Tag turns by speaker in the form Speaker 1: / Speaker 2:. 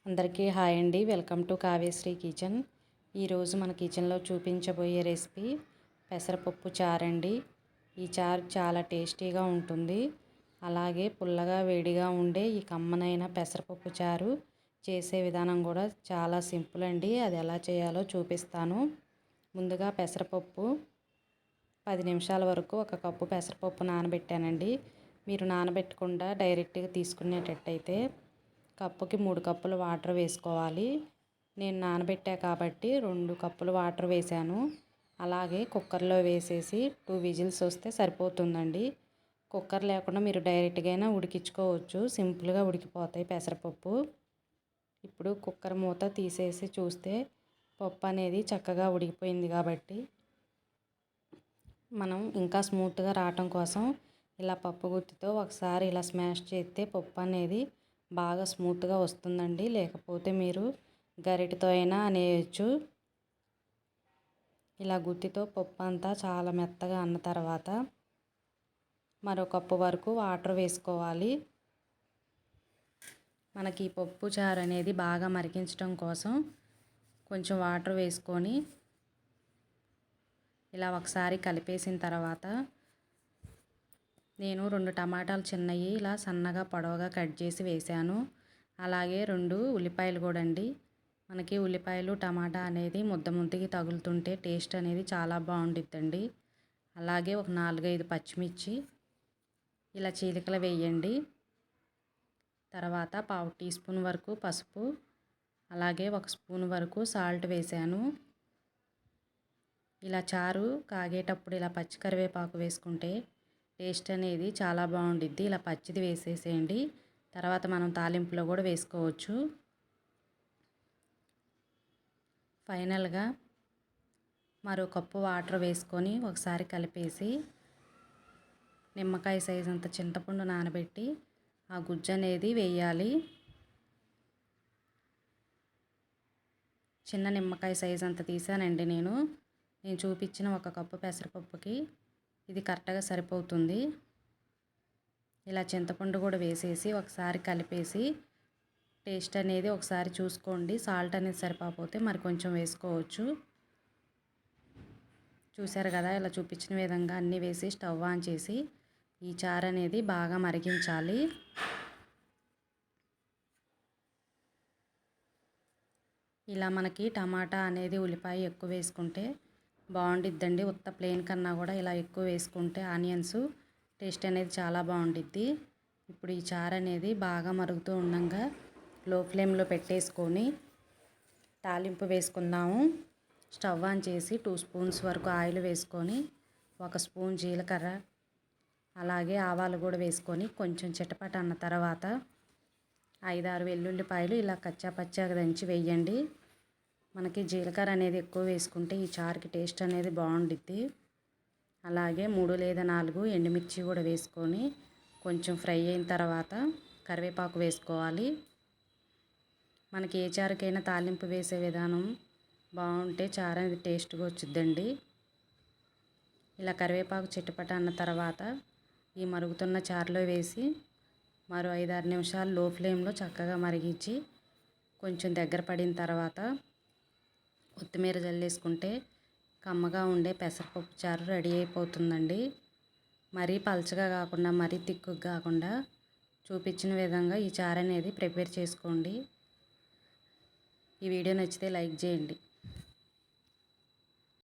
Speaker 1: అందరికీ హాయ్ అండి. Welcome to Kavyasri kitchen. ఈరోజు మన కిచెన్లో చూపించబోయే రెసిపీ పెసరపప్పు చారండి. ఈ చారు చాలా టేస్టీగా ఉంటుంది. అలాగే పుల్లగా వేడిగా ఉండే ఈ కమ్మనైన పెసరపప్పు చారు చేసే విధానం కూడా చాలా సింపుల్ అండి. అది ఎలా చేయాలో చూపిస్తాను. ముందుగా పెసరపప్పు 10 నిమిషాల వరకు ఒక కప్పు పెసరపప్పు నానబెట్టానండి. మీరు నానబెట్టకుండా డైరెక్ట్గా తీసుకునేటట్టయితే కప్పుకి 3 కప్పులు వాటర్ వేసుకోవాలి. నేను నానబెట్టా కాబట్టి 2 కప్పులు వాటర్ వేసాను. అలాగే కుక్కర్లో వేసేసి 2 విజిల్స్ వస్తే సరిపోతుందండి. కుక్కర్ లేకుండా మీరు డైరెక్ట్గా అయినా ఉడికించుకోవచ్చు. సింపుల్గా ఉడికిపోతాయి పెసరపప్పు. ఇప్పుడు కుక్కర్ మూత తీసేసి చూస్తే పప్పు అనేది చక్కగా ఉడికిపోయింది కాబట్టి మనం ఇంకా స్మూత్గా రావటం కోసం ఇలా పప్పు గుత్తితో ఒకసారి ఇలా స్మాష్ చేస్తే పప్పు అనేది బాగా స్మూత్గా వస్తుందండి. లేకపోతే మీరు గరిటెతో అయినా అనేయచ్చు. ఇలా గుత్తితో పప్పు అంతా చాలా మెత్తగా అన్న తర్వాత మరో కప్పు వరకు వాటర్ వేసుకోవాలి. మనకి పప్పు చారు అనేది బాగా మరిగించడం కోసం కొంచెం వాటర్ వేసుకొని ఇలా ఒకసారి కలిపేసిన తర్వాత నేను 2 టమాటాలు చిన్నవి ఇలా సన్నగా పొడవుగా కట్ చేసి వేసాను. అలాగే 2 ఉల్లిపాయలు కూడా అండి. మనకి ఉల్లిపాయలు టమాటా అనేది ముద్దకి తగులుతుంటే టేస్ట్ అనేది చాలా బాగుండిద్దండి. అలాగే ఒక 4-5 పచ్చిమిర్చి ఇలా చీలికలు వేయండి. తర్వాత 1/2 టీ స్పూన్ వరకు పసుపు, అలాగే 1 స్పూన్ వరకు సాల్ట్ వేసాను. ఇలా చారు కాగేటప్పుడు ఇలా పచ్చి కరివేపాకు వేసుకుంటే టేస్ట్ అనేది చాలా బాగుండిద్ది. ఇలా పచ్చిది వేసేసేయండి. తర్వాత మనం తాలింపులో కూడా వేసుకోవచ్చు. ఫైనల్గా మరో కప్పు వాటర్ వేసుకొని ఒకసారి కలిపేసి నిమ్మకాయ సైజ్ అంత చింతపండు నానబెట్టి ఆ గుజ్జు అనేది వేయాలి. చిన్న నిమ్మకాయ సైజ్ అంత తీసానండి నేను చూపించిన 1 కప్పు పెసరపప్పుకి ఇది కరెక్ట్గా సరిపోతుంది. ఇలా చింతపండు కూడా వేసేసి ఒకసారి కలిపేసి టేస్ట్ అనేది ఒకసారి చూసుకోండి. సాల్ట్ అనేది సరిపోతే మరి కొంచెం వేసుకోవచ్చు. చూసారు కదా, ఇలా చూపించిన విధంగా అన్నీ వేసి స్టవ్ ఆన్ చేసి ఈ చారు అనేది బాగా మరిగించాలి. ఇలా మనకి టమాటా అనేది ఉల్లిపాయ ఎక్కువ వేసుకుంటే బాగుండిద్దండి. ఉత్త ప్లెయిన్ కన్నా కూడా ఇలా ఎక్కువ వేసుకుంటే ఆనియన్స్ టేస్ట్ అనేది చాలా బాగుండిద్ది. ఇప్పుడు ఈ చారు అనేది బాగా మరుగుతూ ఉండగా లో ఫ్లేమ్లో పెట్టేసుకొని తాలింపు వేసుకుందాము. స్టవ్ ఆన్ చేసి 2 స్పూన్స్ వరకు ఆయిల్ వేసుకొని 1 స్పూన్ జీలకర్ర అలాగే ఆవాలు కూడా వేసుకొని కొంచెం చిటపట అన్న తర్వాత 5-6 వెల్లుల్లిపాయలు ఇలా కచ్చా పచ్చాగా దంచి వేయండి. మనకి జీలకర్ర అనేది ఎక్కువ వేసుకుంటే ఈ చారుకి టేస్ట్ అనేది బాగుండిద్ది. అలాగే 3 లేదా 4 ఎండుమిర్చి కూడా వేసుకొని కొంచెం ఫ్రై అయిన తర్వాత కరివేపాకు వేసుకోవాలి. మనకి ఏ చారుకైనా తాలింపు వేసే విధానం బాగుంటే చారు అనేది టేస్ట్గా వచ్చిద్దండి. ఇలా కరివేపాకు చిటపట అన్న తర్వాత ఈ మరుగుతున్న చారులో వేసి మరో 5-6 నిమిషాలు లో ఫ్లేమ్లో చక్కగా మరిగించి కొంచెం దగ్గర పడిన తర్వాత కొత్తిమీర జల్లేసుకుంటే కమ్మగా ఉండే పెసరపప్పు చారు రెడీ అయిపోతుందండి. మరీ పలచగా కాకుండా మరీ తిక్కుగా కాకుండా చూపించిన విధంగా ఈ చారు అనేది ప్రిపేర్ చేసుకోండి. ఈ వీడియో నచ్చితే లైక్ చేయండి.